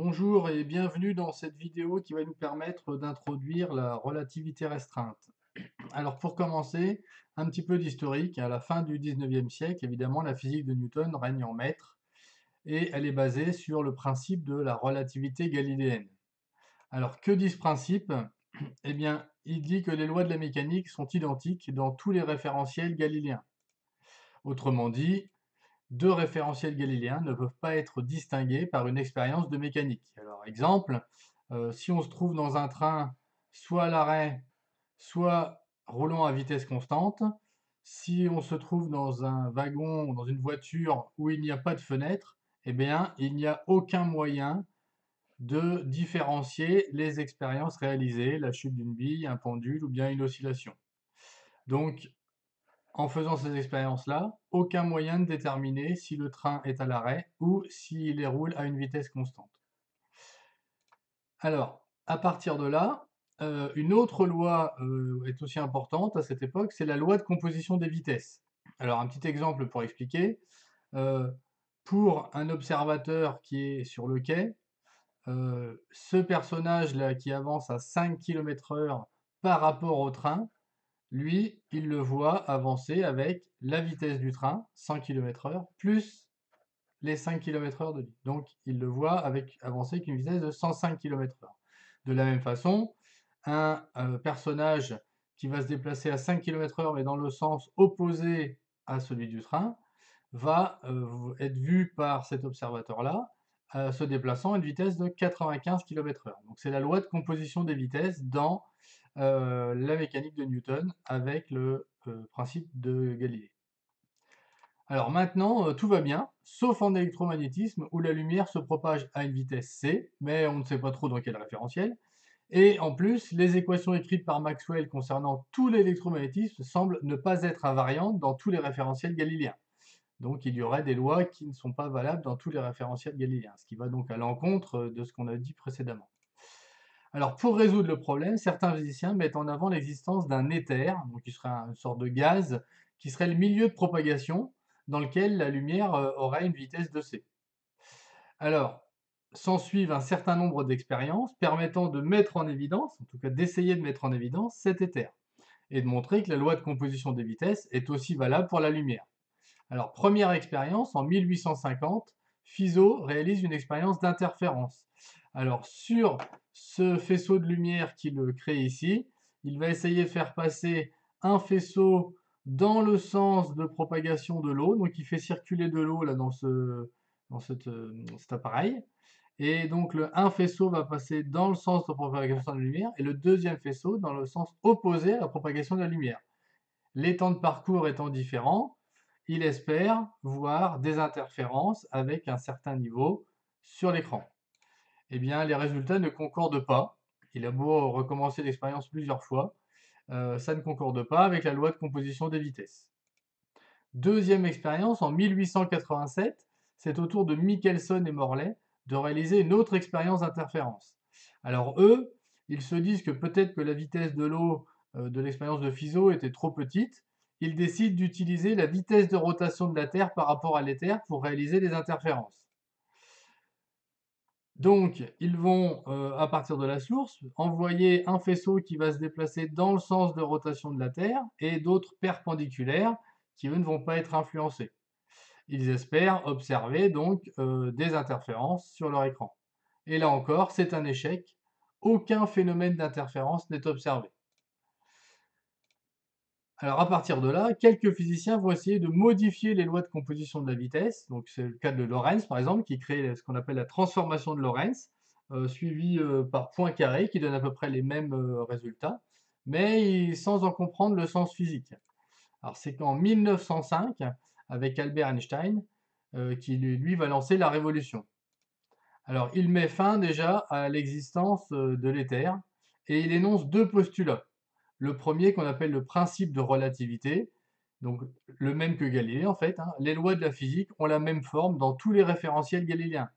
Bonjour et bienvenue dans cette vidéo qui va nous permettre d'introduire la relativité restreinte. Alors pour commencer, un petit peu d'historique. À la fin du 19e siècle, évidemment, la physique de Newton règne en maître et elle est basée sur le principe de la relativité galiléenne. Alors que dit ce principe? Eh bien, il dit que les lois de la mécanique sont identiques dans tous les référentiels galiléens. Autrement dit, deux référentiels galiléens ne peuvent pas être distingués par une expérience de mécanique. Alors, exemple, si on se trouve dans un train, soit à l'arrêt, soit roulant à vitesse constante, si on se trouve dans un wagon ou dans une voiture où il n'y a pas de fenêtre, eh bien, il n'y a aucun moyen de différencier les expériences réalisées, la chute d'une bille, un pendule ou bien une oscillation. Donc, en faisant ces expériences-là, aucun moyen de déterminer si le train est à l'arrêt ou s'il roule à une vitesse constante. Alors, à partir de là, une autre loi est aussi importante à cette époque, c'est la loi de composition des vitesses. Alors, un petit exemple pour expliquer. Euh, pour un observateur qui est sur le quai, ce personnage-là qui avance à 5 km/h par rapport au train, lui, il le voit avancer avec la vitesse du train, 100 km/h, plus les 5 km/h de lui. Donc, il le voit avancer avec une vitesse de 105 km/h. De la même façon, un personnage qui va se déplacer à 5 km/h mais dans le sens opposé à celui du train va être vu par cet observateur-là se déplaçant à une vitesse de 95 km/h. Donc c'est la loi de composition des vitesses dans la mécanique de Newton avec le principe de Galilée. Alors maintenant, tout va bien, sauf en électromagnétisme où la lumière se propage à une vitesse c, mais on ne sait pas trop dans quel référentiel. Et en plus, les équations écrites par Maxwell concernant tout l'électromagnétisme semblent ne pas être invariantes dans tous les référentiels galiléens. Donc il y aurait des lois qui ne sont pas valables dans tous les référentiels galiléens, ce qui va donc à l'encontre de ce qu'on a dit précédemment. Alors pour résoudre le problème, certains physiciens mettent en avant l'existence d'un éther, donc qui serait une sorte de gaz, qui serait le milieu de propagation dans lequel la lumière aurait une vitesse de c. Alors, s'ensuivent un certain nombre d'expériences permettant de mettre en évidence, en tout cas d'essayer de mettre en évidence cet éther, et de montrer que la loi de composition des vitesses est aussi valable pour la lumière. Alors, première expérience, en 1850, Fizeau réalise une expérience d'interférence. Alors, sur ce faisceau de lumière qu'il crée ici, il va essayer de faire passer un faisceau dans le sens de propagation de l'eau. Donc, il fait circuler de l'eau là cet appareil. Et donc, un faisceau va passer dans le sens de propagation de la lumière et le deuxième faisceau dans le sens opposé à la propagation de la lumière. Les temps de parcours étant différents, il espère voir des interférences avec un certain niveau sur l'écran. Eh bien, les résultats ne concordent pas. Il a beau recommencer l'expérience plusieurs fois, ça ne concorde pas avec la loi de composition des vitesses. Deuxième expérience, en 1887, c'est au tour de Michelson et Morley de réaliser une autre expérience d'interférence. Alors eux, ils se disent que peut-être que la vitesse de l'eau de l'expérience de Fizeau était trop petite. Ils décident d'utiliser la vitesse de rotation de la Terre par rapport à l'éther pour réaliser des interférences. Donc, ils vont, à partir de la source, envoyer un faisceau qui va se déplacer dans le sens de rotation de la Terre et d'autres perpendiculaires qui, eux, ne vont pas être influencés. Ils espèrent observer donc des interférences sur leur écran. Et là encore, c'est un échec. Aucun phénomène d'interférence n'est observé. Alors à partir de là, quelques physiciens vont essayer de modifier les lois de composition de la vitesse. Donc c'est le cas de Lorentz par exemple, qui crée ce qu'on appelle la transformation de Lorentz, suivie par Poincaré, qui donne à peu près les mêmes résultats, mais sans en comprendre le sens physique. Alors c'est qu'en 1905, avec Albert Einstein, qui lui va lancer la révolution. Alors il met fin déjà à l'existence de l'éther et il énonce deux postulats. Le premier qu'on appelle le principe de relativité, donc le même que Galilée en fait, hein. Les lois de la physique ont la même forme dans tous les référentiels galiléens.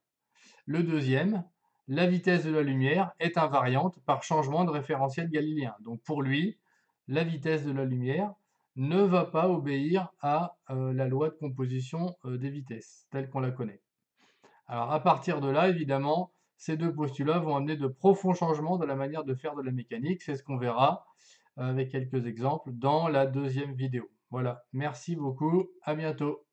Le deuxième, la vitesse de la lumière est invariante par changement de référentiel galiléen. Donc pour lui, la vitesse de la lumière ne va pas obéir à la loi de composition des vitesses, telle qu'on la connaît. Alors à partir de là, évidemment, ces deux postulats vont amener de profonds changements dans la manière de faire de la mécanique. C'est ce qu'on verra avec quelques exemples dans la deuxième vidéo. Voilà, merci beaucoup, à bientôt.